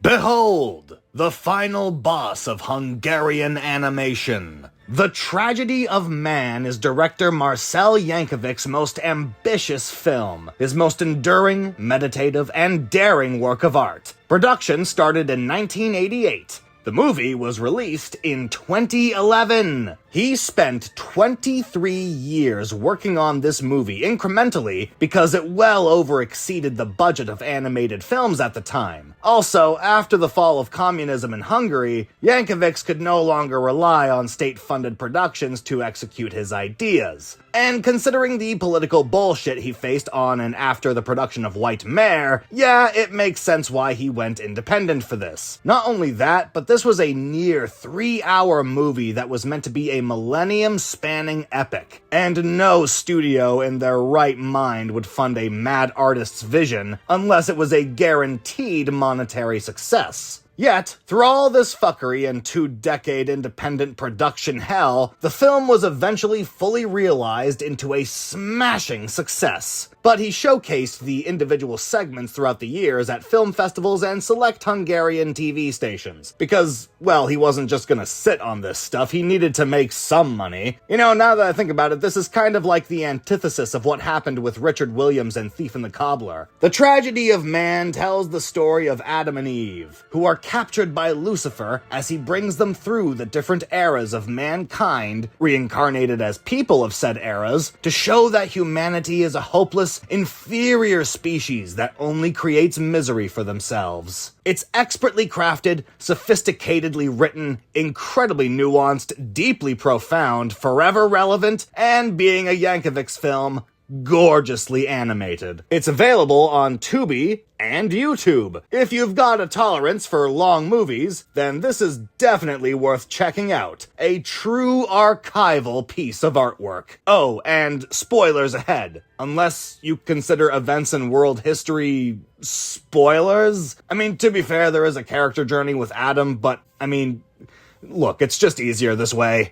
Behold, the final boss of Hungarian animation. The Tragedy of Man is director Marcel Yankovic's most ambitious film, his most enduring, meditative, and daring work of art. Production started in 1988. The movie was released in 2011. He spent 23 years working on this movie incrementally because it well over-exceeded the budget of animated films at the time. Also, after the fall of communism in Hungary, Yankovic could no longer rely on state-funded productions to execute his ideas. And considering the political bullshit he faced on and after the production of White Mare, yeah, it makes sense why he went independent for this. Not only that, but this was a near 3-hour movie that was meant to be a millennium-spanning epic, and no studio in their right mind would fund a mad artist's vision unless it was a guaranteed monetary success. Yet, through all this fuckery and 2-decade independent production hell, the film was eventually fully realized into a smashing success. But he showcased the individual segments throughout the years at film festivals and select Hungarian TV stations. Because, well, he wasn't just gonna sit on this stuff, he needed to make some money. You know, now that I think about it, this is kind of like the antithesis of what happened with Richard Williams and Thief and the Cobbler. The Tragedy of Man tells the story of Adam and Eve, who are captured by Lucifer as he brings them through the different eras of mankind, reincarnated as people of said eras, to show that humanity is a hopeless, inferior species that only creates misery for themselves. It's expertly crafted, sophisticatedly written, incredibly nuanced, deeply profound, forever relevant, and being a Yankovic's film, gorgeously animated. It's available on Tubi and YouTube. If you've got a tolerance for long movies, then this is definitely worth checking out. A true archival piece of artwork. Oh, and spoilers ahead. Unless you consider events in world history spoilers? I mean, to be fair, there is a character journey with Adam, but, I mean, look, it's just easier this way.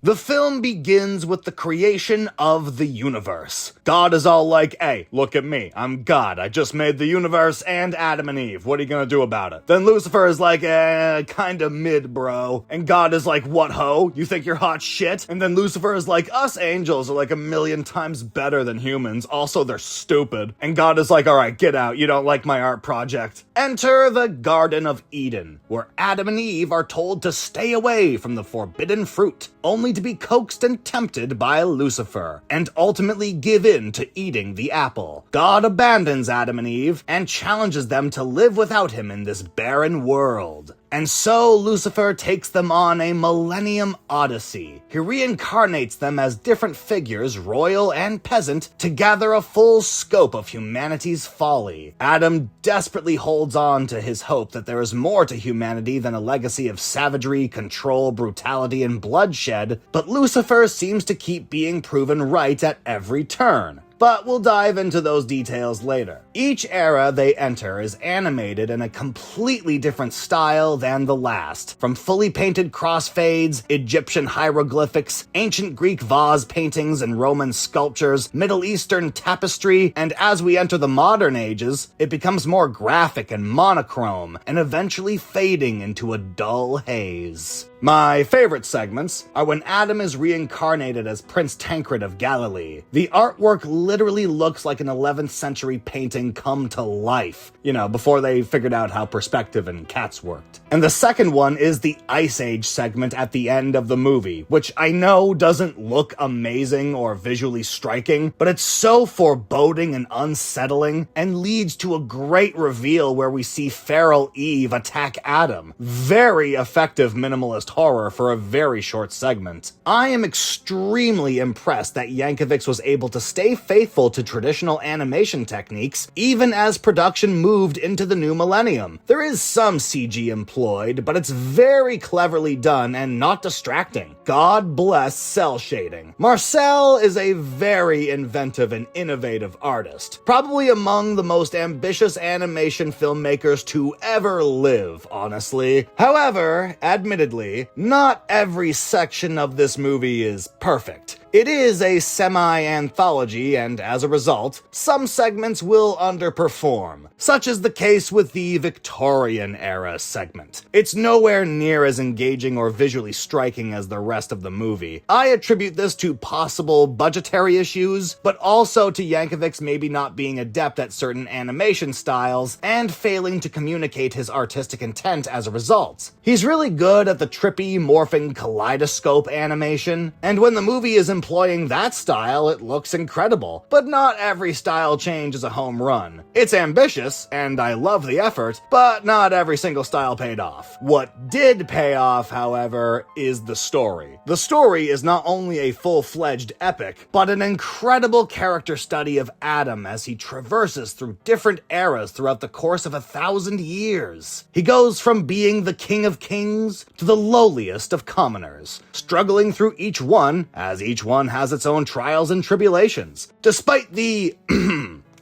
The film begins with the creation of the universe. God is all like, hey, look at me, I'm God, I just made the universe and Adam and Eve, what are you gonna do about it? Then Lucifer is like, kinda mid, bro. And God is like, what ho? You think you're hot shit? And then Lucifer is like, us angels are like 1,000,000 times better than humans, also they're stupid. And God is like, alright, get out, you don't like my art project. Enter the Garden of Eden, where Adam and Eve are told to stay away from the forbidden fruit, only to be coaxed and tempted by Lucifer, and ultimately give in to eating the apple. God abandons Adam and Eve, and challenges them to live without him in this barren world. And so Lucifer takes them on a millennium odyssey. He reincarnates them as different figures, royal and peasant, to gather a full scope of humanity's folly. Adam desperately holds on to his hope that there is more to humanity than a legacy of savagery, control, brutality, and bloodshed, but Lucifer seems to keep being proven right at every turn. But we'll dive into those details later. Each era they enter is animated in a completely different style than the last. From fully painted crossfades, Egyptian hieroglyphics, ancient Greek vase paintings and Roman sculptures, Middle Eastern tapestry, and as we enter the modern ages, it becomes more graphic and monochrome, and eventually fading into a dull haze. My favorite segments are when Adam is reincarnated as Prince Tancred of Galilee. The artwork literally looks like an 11th century painting come to life, before they figured out how perspective and cats worked. And the second one is the Ice Age segment at the end of the movie, which I know doesn't look amazing or visually striking, but it's so foreboding and unsettling, and leads to a great reveal where we see feral Eve attack Adam. Very effective minimalist horror for a very short segment. I am extremely impressed that Yankovic was able to stay faithful to traditional animation techniques, even as production moved into the new millennium. There is some CG employed, but it's very cleverly done and not distracting. God bless cell shading. Marcel is a very inventive and innovative artist, probably among the most ambitious animation filmmakers to ever live, honestly. However, admittedly, not every section of this movie is perfect. It is a semi-anthology, and as a result, some segments will underperform. Such is the case with the Victorian-era segment. It's nowhere near as engaging or visually striking as the rest of the movie. I attribute this to possible budgetary issues, but also to Yankovic's maybe not being adept at certain animation styles and failing to communicate his artistic intent as a result. He's really good at the trippy, morphing kaleidoscope animation, and when the movie is employing that style, it looks incredible. But not every style change is a home run. It's ambitious, and I love the effort, but not every single style paid off. What did pay off, however, is the story. The story is not only a full-fledged epic, but an incredible character study of Adam as he traverses through different eras throughout the course of 1,000 years. He goes from being the king of kings to the lowliest of commoners, struggling through each one, as each one has its own trials and tribulations. Despite the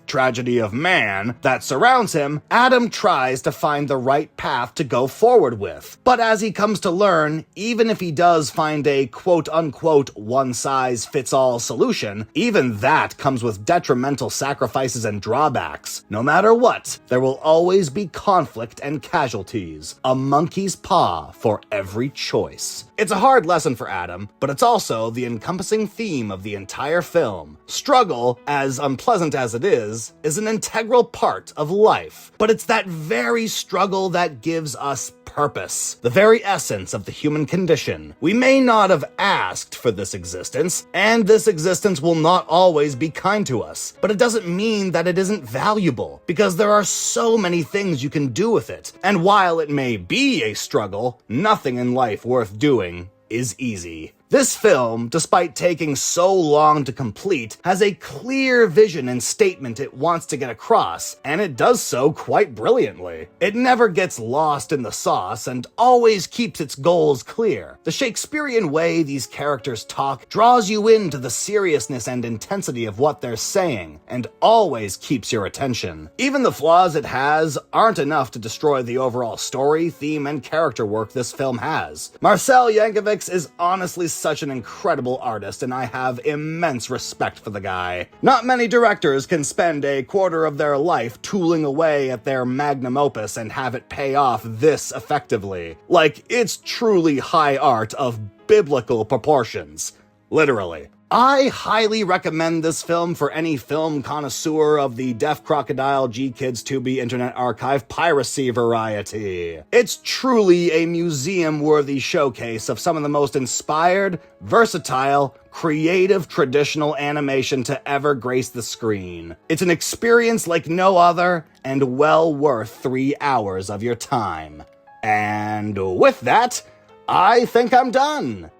tragedy of man that surrounds him, Adam tries to find the right path to go forward with. But as he comes to learn, even if he does find a quote-unquote one-size-fits-all solution, even that comes with detrimental sacrifices and drawbacks. No matter what, there will always be conflict and casualties. A monkey's paw for every choice. It's a hard lesson for Adam, but it's also the encompassing theme of the entire film. Struggle, as unpleasant as it is an integral part of life. But it's that very struggle that gives us purpose, the very essence of the human condition. We may not have asked for this existence, and this existence will not always be kind to us, but it doesn't mean that it isn't valuable, because there are so many things you can do with it. And while it may be a struggle, nothing in life worth doing is easy. This film, despite taking so long to complete, has a clear vision and statement it wants to get across, and it does so quite brilliantly. It never gets lost in the sauce and always keeps its goals clear. The Shakespearean way these characters talk draws you into the seriousness and intensity of what they're saying, and always keeps your attention. Even the flaws it has aren't enough to destroy the overall story, theme, and character work this film has. Marcel Yankovic is honestly such an incredible artist, and I have immense respect for the guy. Not many directors can spend a quarter of their life tooling away at their magnum opus and have it pay off this effectively. Like, it's truly high art of biblical proportions. Literally. I highly recommend this film for any film connoisseur of the Deaf Crocodile G-Kids Tubi Internet Archive piracy variety. It's truly a museum-worthy showcase of some of the most inspired, versatile, creative traditional animation to ever grace the screen. It's an experience like no other, and well worth 3 hours of your time. And with that, I think I'm done.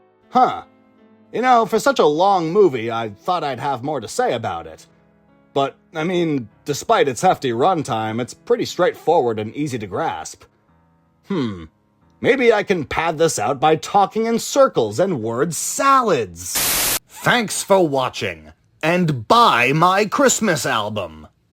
You know, for such a long movie, I thought I'd have more to say about it. But, I mean, despite its hefty runtime, it's pretty straightforward and easy to grasp. Maybe I can pad this out by talking in circles and word salads. Thanks for watching, and buy my Christmas album.